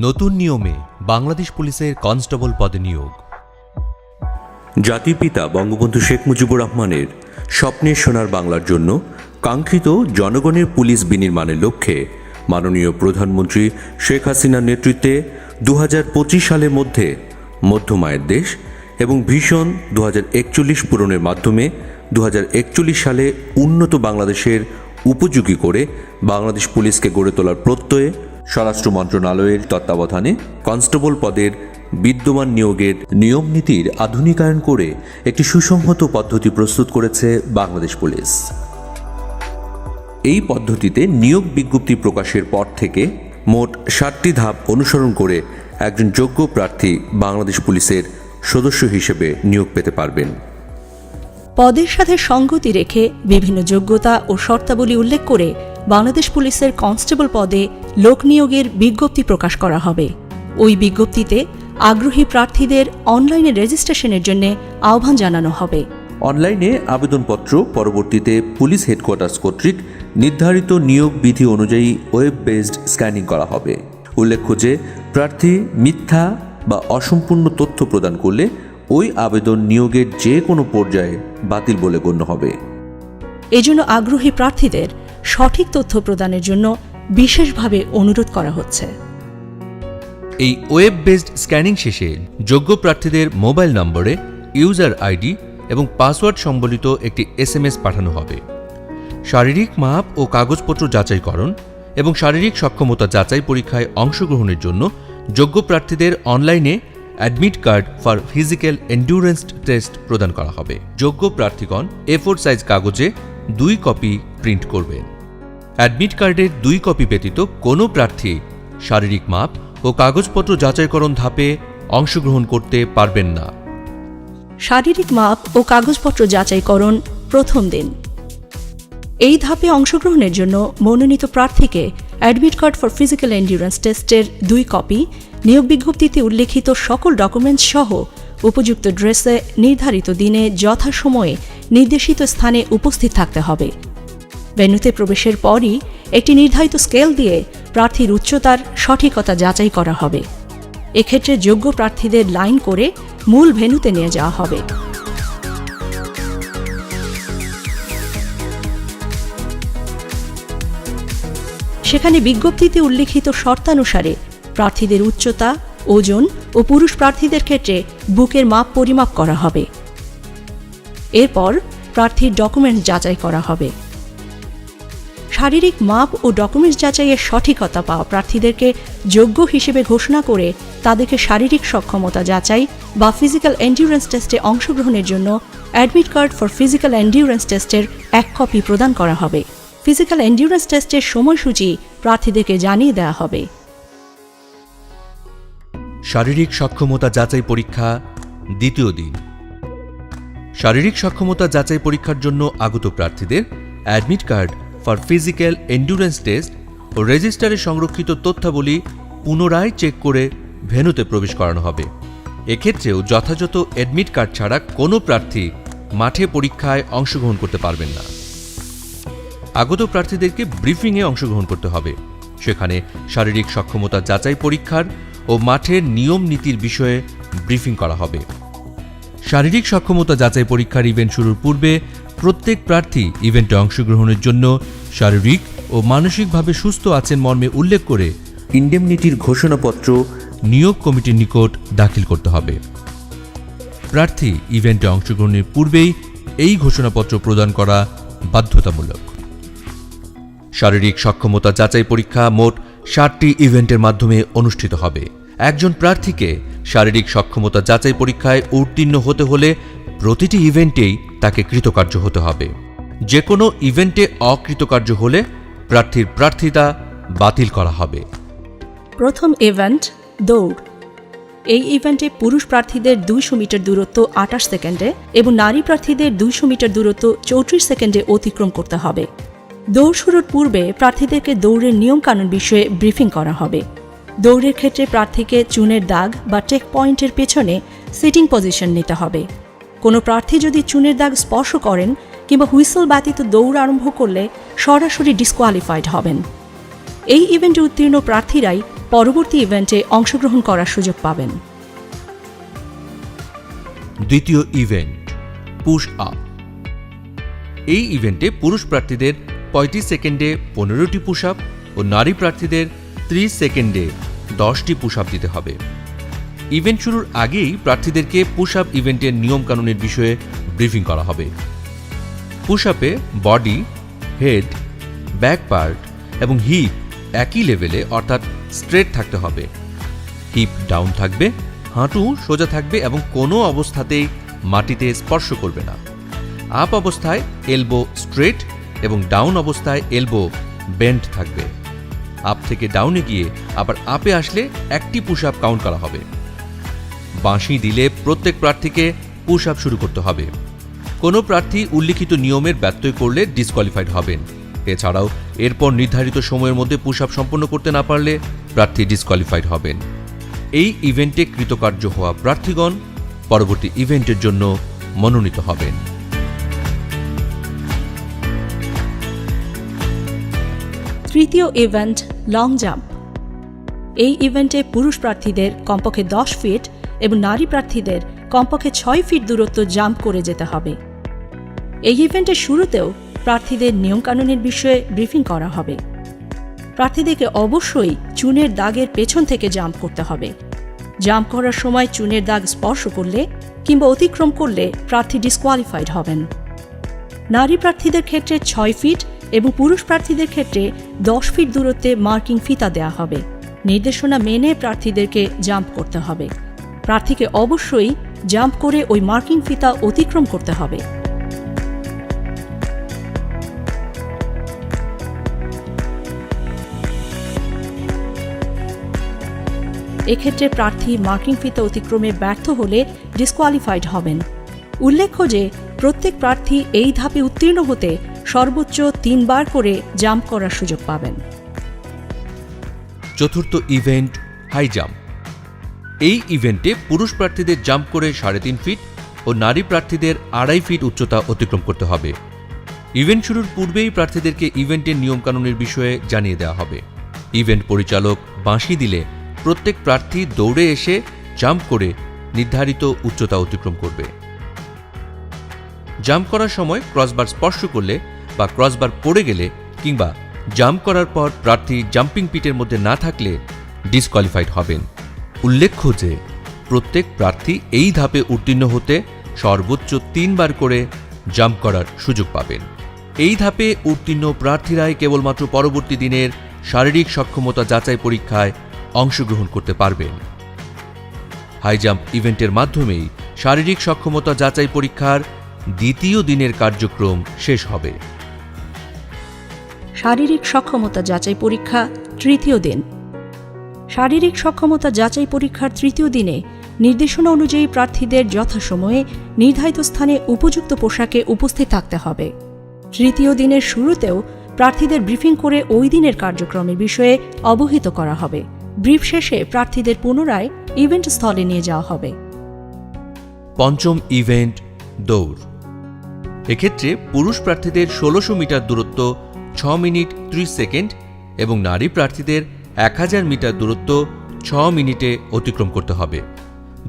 নতুন নিয়মে বাংলাদেশ পুলিশের কনস্টেবল পদে নিয়োগ। জাতির পিতা বঙ্গবন্ধু শেখ মুজিবুর রহমানের স্বপ্নের সোনার বাংলার জন্য কাঙ্ক্ষিত জনগণের পুলিশ বিনির্মাণের লক্ষ্যে মাননীয় প্রধানমন্ত্রী শেখ হাসিনার নেতৃত্বে 2025 সালের মধ্যে মধ্যমায়ের দেশ এবং ভিশন 2041 পূরণের মাধ্যমে 2041 সালে উন্নত বাংলাদেশের উপযোগী করে বাংলাদেশ পুলিশকে গড়ে তোলার প্রত্যয়ে স্বরাষ্ট্র মন্ত্রণালয়ের তত্ত্বাবধানে কনস্টেবল পদের বিদ্যমান নিয়োগের নিয়ম নীতির আধুনিকায়ন করে একটি সুসংহত পদ্ধতি প্রস্তুত করেছে বাংলাদেশ পুলিশ। এই পদ্ধতিতে নিয়োগ বিজ্ঞপ্তি প্রকাশের পর থেকে মোট 7টি ধাপ অনুসরণ করে একজন যোগ্য প্রার্থী বাংলাদেশ পুলিশের সদস্য হিসেবে নিয়োগ পেতে পারবেন। পদের সাথে সঙ্গতি রেখে বিভিন্ন যোগ্যতা ও শর্তাবলী উল্লেখ করে বাংলাদেশ পুলিশের কনস্টেবল পদে লোক নিয়োগের বিজ্ঞপ্তি প্রকাশ করা হবে। ওই বিজ্ঞপ্তিতে আগ্রহী প্রার্থীদের অনলাইনে রেজিস্ট্রেশনের জন্য আহ্বান জানানো হবে। অনলাইনে আবেদনপত্র পরবর্তীতে পুলিশ হেডকোয়ার্টার্স কর্তৃক নির্ধারিত নিয়োগ বিধি অনুযায়ী ওয়েব বেসড স্ক্যানিং করা হবে। উল্লেখ্য যে প্রার্থী মিথ্যা বা অসম্পূর্ণ তথ্য প্রদান করলে ওই আবেদন নিয়োগের যে কোনো পর্যায়ে বাতিল বলে গণ্য হবে। এজন্য আগ্রহী প্রার্থীদের সঠিক তথ্য প্রদানের জন্য বিশেষভাবে অনুরোধ করা হচ্ছে। এই ওয়েব বেসড স্ক্যানিং শেষে যোগ্য প্রার্থীদের মোবাইল নম্বরে ইউজার আইডি এবং পাসওয়ার্ড সম্বলিত একটি SMS পাঠানো হবে। শারীরিক মাপ ও কাগজপত্র যাচাইকরণ এবং শারীরিক সক্ষমতা যাচাই পরীক্ষায় অংশগ্রহণের জন্য যোগ্য প্রার্থীদের অনলাইনে admit card for physical endurance test প্রদান করা হবে। যোগ্য প্রার্থীগণ A4 সাইজ কাগজে 2 কপি প্রিন্ট করবেন। অ্যাডমিট কার্ডের 2 কপি ব্যতীত কোনো প্রার্থী শারীরিক মাপ ও কাগজপত্র যাচাইকরণ ধাপে অংশগ্রহণ করতে পারবেন না। শারীরিক মাপ ও কাগজপত্র যাচাইকরণ প্রথম দিন। এই ধাপে অংশগ্রহণের জন্য মনোনীত প্রার্থীকে admit card for physical endurance টেস্টের 2 কপি, নিয়োগ বিজ্ঞপ্তিতে উল্লেখিত সকল ডকুমেন্টস সহ উপযুক্ত ড্রেসে নির্ধারিত দিনে যথাসময়ে নির্দেশিত স্থানে উপস্থিত থাকতে হবে। ভেন্যুতে প্রবেশের পরই একটি নির্ধারিত স্কেল দিয়ে প্রার্থীর উচ্চতার সঠিকতা যাচাই করা হবে। এক্ষেত্রে যোগ্য প্রার্থীদের লাইন করে মূল ভেন্যুতে নিয়ে যাওয়া হবে। সেখানে বিজ্ঞপ্তিতে উল্লেখিত শর্তানুসারে প্রার্থীদের উচ্চতা, ওজন ও পুরুষ প্রার্থীদের ক্ষেত্রে বুকের মাপ পরিমাপ করা হবে। এরপর প্রার্থীর ডকুমেন্টস যাচাই করা হবে। শারীরিক মাপ ও ডকুমেন্টস যাচাইয়ের সঠিকতা পাওয়া প্রার্থীদেরকে যোগ্য হিসেবে ঘোষণা করে তাদেরকে শারীরিক সক্ষমতা যাচাই বা ফিজিক্যাল এন্ডিউরেন্স টেস্টে অংশগ্রহণের জন্য admit card for physical endurance টেস্টের 1 কপি প্রদান করা হবে। ফিজিক্যাল এন্ডিউরেন্স টেস্টের সময়সূচি প্রার্থীদেরকে জানিয়ে দেওয়া হবে। শারীরিক সক্ষমতা যাচাই পরীক্ষা দ্বিতীয় দিন। শারীরিক সক্ষমতা যাচাই পরীক্ষার জন্য আগত প্রার্থীদের admit card for physical endurance test ও রেজিস্টারে সংরক্ষিত তথ্যাবলী পুনরায় চেক করে ভেন্যুতে প্রবেশ করানো হবে। এক্ষেত্রেও যথাযথ অ্যাডমিট কার্ড ছাড়া কোনো প্রার্থী মাঠে পরীক্ষায় অংশগ্রহণ করতে পারবেন না। আগত প্রার্থীদেরকে ব্রিফিংয়ে অংশগ্রহণ করতে হবে। সেখানে শারীরিক সক্ষমতা যাচাই পরীক্ষার ও মাঠের নিয়ম নীতির বিষয়ে ব্রিফিং করা হবে। শারীরিক সক্ষমতা যাচাই পরীক্ষার ইভেন্ট শুরুর পূর্বে প্রত্যেক প্রার্থী ইভেন্টে অংশগ্রহণের জন্য শারীরিক ও মানসিকভাবে সুস্থ আছেন মর্মে উল্লেখ করে ইন্ডেমনিটির ঘোষণাপত্র নিয়োগ কমিটির নিকট দাখিল করতে হবে। প্রার্থী ইভেন্টে অংশগ্রহণের পূর্বেই এই ঘোষণাপত্র প্রদান করা বাধ্যতামূলক। শারীরিক সক্ষমতা যাচাই পরীক্ষা মোট 7টি ইভেন্টের মাধ্যমে অনুষ্ঠিত হবে। একজন প্রার্থীকে শারীরিক সক্ষমতা যাচাই পরীক্ষায় উত্তীর্ণ হতে হলে প্রতিটি ইভেন্টেই তাকে কৃতকার্য হতে হবে। যে কোনো ইভেন্টে অকৃতকার্য হলে প্রার্থীর প্রার্থিতা বাতিল করা হবে। প্রথম ইভেন্ট দৌড়। এই ইভেন্টে পুরুষ প্রার্থীদের 200 মিটার দূরত্ব 28 সেকেন্ডে এবং নারী প্রার্থীদের 200 মিটার দূরত্ব 34 সেকেন্ডে অতিক্রম করতে হবে। দৌড় শুরুর পূর্বে প্রার্থীদেরকে দৌড়ের নিয়মকানুন বিষয়ে ব্রিফিং করা হবে। দৌড়ের ক্ষেত্রে প্রার্থীকে চুনের দাগ বা চেক পয়েন্টের পেছনে সিটিং পজিশন নিতে হবে। কোনো প্রার্থী যদি চুনের দাগ স্পর্শ করেন কিংবা হুইসল ব্যতীত দৌড় আরম্ভ করলে সরাসরি ডিসকোয়ালিফাইড হবেন। এই ইভেন্টে উত্তীর্ণ প্রার্থীরাই পরবর্তী ইভেন্টে অংশগ্রহণ করার সুযোগ পাবেন। দ্বিতীয় ইভেন্ট পুশ আপ। এই ইভেন্টে পুরুষ প্রার্থীদের 35 সেকেন্ডে 15টি পুশ আপ ও নারী প্রার্থীদের 30 সেকেন্ডে 10টি পুশ আপ দিতে হবে। ইভেন্ট শুরুর আগেই প্রার্থীদেরকে পুশ আপ ইভেন্টের নিয়মকানুনের বিষয়ে ব্রিফিং করা হবে। পুশ আপে বডি, হেড, ব্যাক পার্ট এবং হিপ একই লেভেলে অর্থাৎ স্ট্রেট থাকতে হবে। হিপ ডাউন থাকবে, হাঁটু সোজা থাকবে এবং কোনো অবস্থাতেই মাটিতে স্পর্শ করবে না। আপ অবস্থায় এলবো স্ট্রেট এবং ডাউন অবস্থায় এলবো বেন্ড থাকবে। আপ থেকে ডাউনে গিয়ে আবার আপে আসলে একটি পুশ আপ কাউন্ট করা হবে। বাঁশি দিলে প্রত্যেক প্রার্থীকে পুশ আপ শুরু করতে হবে। কোনো প্রার্থী উল্লিখিত নিয়মের ব্যত্যয় করলে ডিসকোয়ালিফাইড হবেন। এছাড়াও এরপর নির্ধারিত সময়ের মধ্যে পুশ আপ সম্পন্ন করতে না পারলে প্রার্থী ডিসকোয়ালিফাইড হবেন। এই ইভেন্টে কৃতকার্য হওয়া প্রার্থীগণ পরবর্তী ইভেন্টের জন্য মনোনীত হবেন। তৃতীয় ইভেন্ট লং জাম্প। এই ইভেন্টে পুরুষ প্রার্থীদের কমপক্ষে 10 ফিট এবং নারী প্রার্থীদের কমপক্ষে 6 ফিট দূরত্ব জাম্প করে যেতে হবে। এই ইভেন্টের শুরুতেও প্রার্থীদের নিয়মকানুনের বিষয়ে ব্রিফিং করা হবে। প্রার্থীদেরকে অবশ্যই চুনের দাগের পেছন থেকে জাম্প করতে হবে। জাম্প করার সময় চুনের দাগ স্পর্শ করলে কিংবা অতিক্রম করলে প্রার্থী ডিসকোয়ালিফাইড হবেন। নারী প্রার্থীদের ক্ষেত্রে 6 ফিট এবং পুরুষ প্রার্থীদের ক্ষেত্রে 10 ফিট দূরত্বে মার্কিং ফিতা দেওয়া হবে। নির্দেশনা মেনে প্রার্থীদেরকে জাম্প করতে হবে। প্রার্থীকে অবশ্যই জাম্প করে ওই মার্কিং ফিতা অতিক্রম করতে হবে। এক্ষেত্রে প্রার্থী মার্কিং ফিতা অতিক্রমে ব্যর্থ হলে ডিসকোয়ালিফাইড হবেন। উল্লেখ্য যে প্রত্যেক প্রার্থী এই ধাপে উত্তীর্ণ হতে সর্বোচ্চ 3 বার করে জাম্প করার সুযোগ পাবেন। চতুর্থ ইভেন্ট হাই জাম্প। এই ইভেন্টে পুরুষ প্রার্থীদের জাম্প করে 3.5 ফিট ও নারী প্রার্থীদের 2.5 ফিট উচ্চতা অতিক্রম করতে হবে। ইভেন্ট শুরুর পূর্বেই প্রার্থীদেরকে ইভেন্টের নিয়মকানুনের বিষয়ে জানিয়ে দেওয়া হবে। ইভেন্ট পরিচালক বাঁশি দিলে প্রত্যেক প্রার্থী দৌড়ে এসে জাম্প করে নির্ধারিত উচ্চতা অতিক্রম করবে। জাম্প করার সময় ক্রসবার স্পর্শ করলে বা ক্রসবার পড়ে গেলে কিংবা জাম্প করার পর প্রার্থী জাম্পিং পিটের মধ্যে না থাকলে ডিসকোয়ালিফাইড হবেন। উল্লেখ্য যে প্রত্যেক প্রার্থী এই ধাপে উত্তীর্ণ হতে সর্বোচ্চ 3 বার করে জাম্প করার সুযোগ পাবেন। এই ধাপে উত্তীর্ণ প্রার্থীরাই কেবলমাত্র পরবর্তী দিনের শারীরিক সক্ষমতা যাচাই পরীক্ষায় অংশগ্রহণ করতে পারবেন। হাই জাম্প ইভেন্টের মাধ্যমেই শারীরিক সক্ষমতা যাচাই পরীক্ষার দ্বিতীয় দিনের কার্যক্রম শেষ হবে। শারীরিক সক্ষমতা যাচাই পরীক্ষা তৃতীয় দিন। শারীরিক সক্ষমতা যাচাই পরীক্ষার তৃতীয় দিনে নির্দেশনা অনুযায়ী প্রার্থীদের যথাসময়ে নির্ধারিত স্থানে উপযুক্ত পোশাকে উপস্থিত থাকতে হবে। তৃতীয় দিনের শুরুতেও প্রার্থীদের ব্রিফিং করে ওই দিনের কার্যক্রমের বিষয়ে অবহিত করা হবে। ব্রিফ শেষে প্রার্থীদের পুনরায় ইভেন্ট স্থলে নিয়ে যাওয়া হবে। পঞ্চম ইভেন্ট দৌড়। এক্ষেত্রে পুরুষ প্রার্থীদের 1600 মিটার দূরত্ব 6 মিনিট 30 সেকেন্ড এবং নারী প্রার্থীদের 1000 মিটার দূরত্ব 6 মিনিটে অতিক্রম করতে হবে।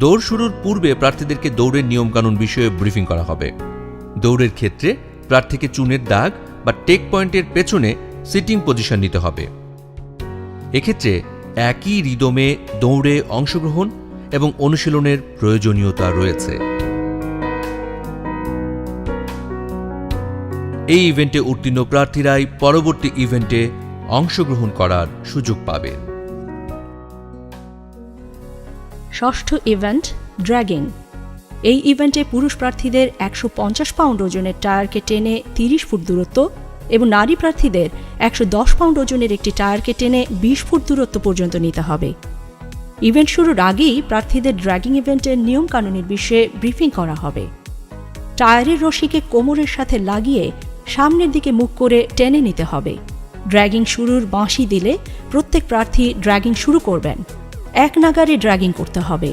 দৌড় শুরুর পূর্বে প্রার্থীদেরকে দৌড়ের নিয়মকানুন বিষয়ে ব্রিফিং করা হবে। দৌড়ের ক্ষেত্রে প্রার্থীকে চুনের দাগ বা টেক পয়েন্টের পেছনে সিটিং পজিশন নিতে হবে। এক্ষেত্রে একই রিদমে দৌড়ে অংশগ্রহণ এবং অনুশীলনের প্রয়োজনীয়তা রয়েছে। এই ইভেন্টে উত্তীর্ণ প্রার্থীরাই পরবর্তী ইভেন্টে অংশগ্রহণ করার সুযোগ পাবেন। ষষ্ঠ ইভেন্ট ড্র্যাগিং। এই ইভেন্টে পুরুষ প্রার্থীদের 150 পাউন্ড ওজনের টায়ারকে টেনে 30 ফুট দূরত্ব এবং নারী প্রার্থীদের 110 পাউন্ড ওজনের একটি টায়ারকে টেনে 20 ফুট দূরত্ব পর্যন্ত নিতে হবে। ইভেন্ট শুরুর আগেই প্রার্থীদের ড্র্যাগিং ইভেন্টের নিয়মকানুনের বিষয়ে ব্রিফিং করা হবে। টায়ারের রশিকে কোমরের সাথে লাগিয়ে সামনের দিকে মুখ করে টেনে নিতে হবে। ড্র্যাগিং শুরুর বাঁশি দিলে প্রত্যেক প্রার্থী ড্র্যাগিং শুরু করবেন। এক নাগারে ড্র্যাগিং করতে হবে।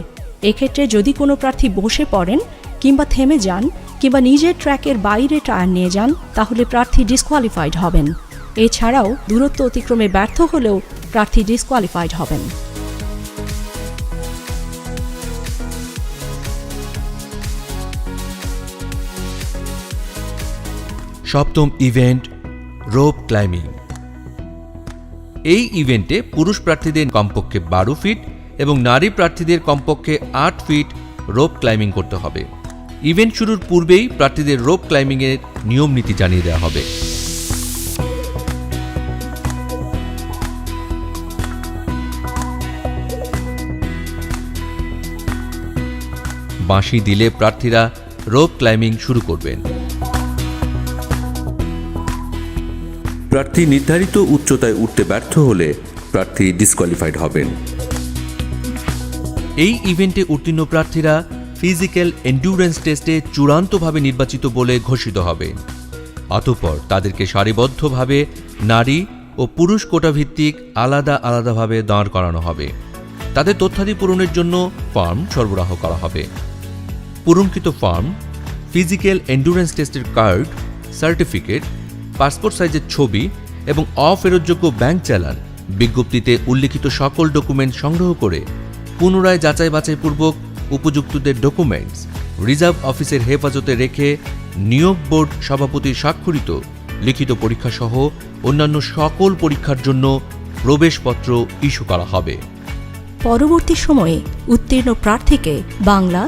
এক্ষেত্রে যদি কোনো প্রার্থী বসে পড়েন কিংবা থেমে যান কিংবা নিজের ট্র্যাকের বাইরে টায়ার নিয়ে যান তাহলে প্রার্থী ডিসকোয়ালিফাইড হবেন। এছাড়াও দূরত্ব অতিক্রমে ব্যর্থ হলেও প্রার্থী ডিসকোয়ালিফাইড হবেন। সপ্তম ইভেন্ট রোপ ক্লাইম্বিং। এই ইভেন্টে পুরুষ প্রার্থীদের কমপক্ষে 12 ফিট এবং নারী প্রার্থীদের কমপক্ষে 8 ফিট রোপ ক্লাইম্বিং করতে হবে। ইভেন্ট শুরুর পূর্বেই প্রার্থীদের রোপ ক্লাইম্বিংয়ের নিয়ম নীতি জানিয়ে দেওয়া হবে। বাঁশি দিলে প্রার্থীরা রোপ ক্লাইম্বিং শুরু করবেন। প্রার্থী নির্ধারিত উচ্চতায় উঠতে ব্যর্থ হলে প্রার্থী ডিসকোয়ালিফাইড হবেন। এই ইভেন্টে উত্তীর্ণ প্রার্থীরা ফিজিক্যাল এন্ডুরেন্স টেস্টে চূড়ান্তভাবে নির্বাচিত বলে ঘোষিত হবেন। অতঃপর তাদেরকে সারিবদ্ধভাবে নারী ও পুরুষ কোটাভিত্তিক আলাদা আলাদাভাবে দাঁড় করানো হবে। তাদের তথ্যাদি পূরণের জন্য ফর্ম সরবরাহ করা হবে। পূরণকৃত ফর্ম, ফিজিক্যাল এন্ডুরেন্স টেস্টের কার্ড, সার্টিফিকেট, পাসপোর্ট সাইজের ছবি এবং অফেরতযোগ্য ব্যাংক চালান, বিজ্ঞপ্তিতে উল্লিখিত সকল ডকুমেন্ট সংগ্রহ করে পুনরায় যাচাই বাছাইপূর্বক উপযুক্তদের ডকুমেন্টস রিজার্ভ অফিসের হেফাজতে রেখে নিয়োগ বোর্ড সভাপতির স্বাক্ষরিত লিখিত পরীক্ষাসহ অন্যান্য সকল পরীক্ষার জন্য প্রবেশপত্র ইস্যু করা হবে। পরবর্তী সময়ে উত্তীর্ণ প্রার্থীকে বাংলা,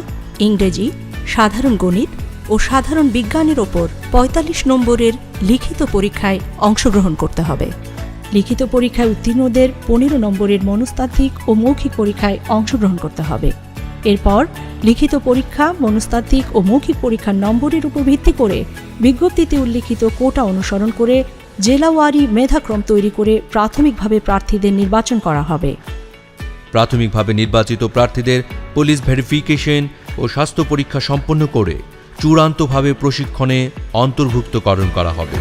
ইংরেজি, সাধারণ গণিত ও সাধারণ বিজ্ঞানের ওপর 45 নম্বরের লিখিত পরীক্ষায় অংশগ্রহণ করতে হবে। লিখিত পরীক্ষায় উত্তীর্ণদের 15 নম্বরের মনস্তাত্ত্বিক ও মৌখিক পরীক্ষায় অংশগ্রহণ করতে হবে। এরপর লিখিত পরীক্ষা, মনস্তাত্ত্বিক ও মৌখিক পরীক্ষার নম্বরের উপর ভিত্তি করে বিজ্ঞপ্তিতে উল্লিখিত কোটা অনুসরণ করে জেলাওয়ারি মেধাক্রম তৈরি করে প্রাথমিকভাবে প্রার্থীদের নির্বাচন করা হবে। প্রাথমিকভাবে নির্বাচিত প্রার্থীদের পুলিশ ভেরিফিকেশন ও স্বাস্থ্য পরীক্ষা সম্পন্ন করে চূড়ান্তভাবে প্রশিক্ষণে অন্তর্ভুক্তকরণ করা হবে।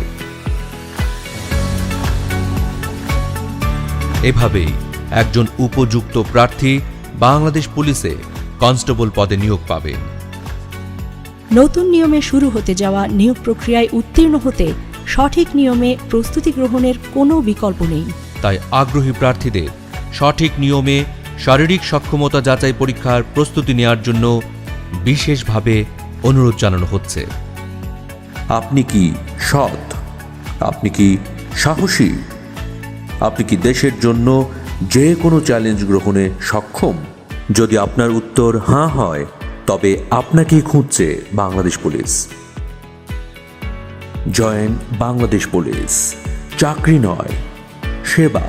এভাবেই একজন উপযুক্ত প্রার্থী বাংলাদেশ পুলিশে কনস্টেবল পদে নিয়োগ পাবেন। নতুন নিয়মে শুরু হতে যাওয়া নিয়োগ প্রক্রিয়ায় উত্তীর্ণ হতে সঠিক নিয়মে প্রস্তুতি গ্রহণের কোনো বিকল্প নেই। তাই আগ্রহী প্রার্থীদের সঠিক নিয়মে শারীরিক সক্ষমতা যাচাই পরীক্ষার প্রস্তুতি নেওয়ার জন্য বিশেষভাবে অনুরোধ জানানো হচ্ছে। আপনি কি সৎ? আপনি কি সাহসী? আপনি কি দেশের জন্য যে কোনো চ্যালেঞ্জ গ্রহণে সক্ষম? যদি আপনার উত্তর হ্যাঁ হয়, তবে আপনাকেই খুঁজছে Bangladesh police. Join Bangladesh police. চাকরি নয়, সেবা।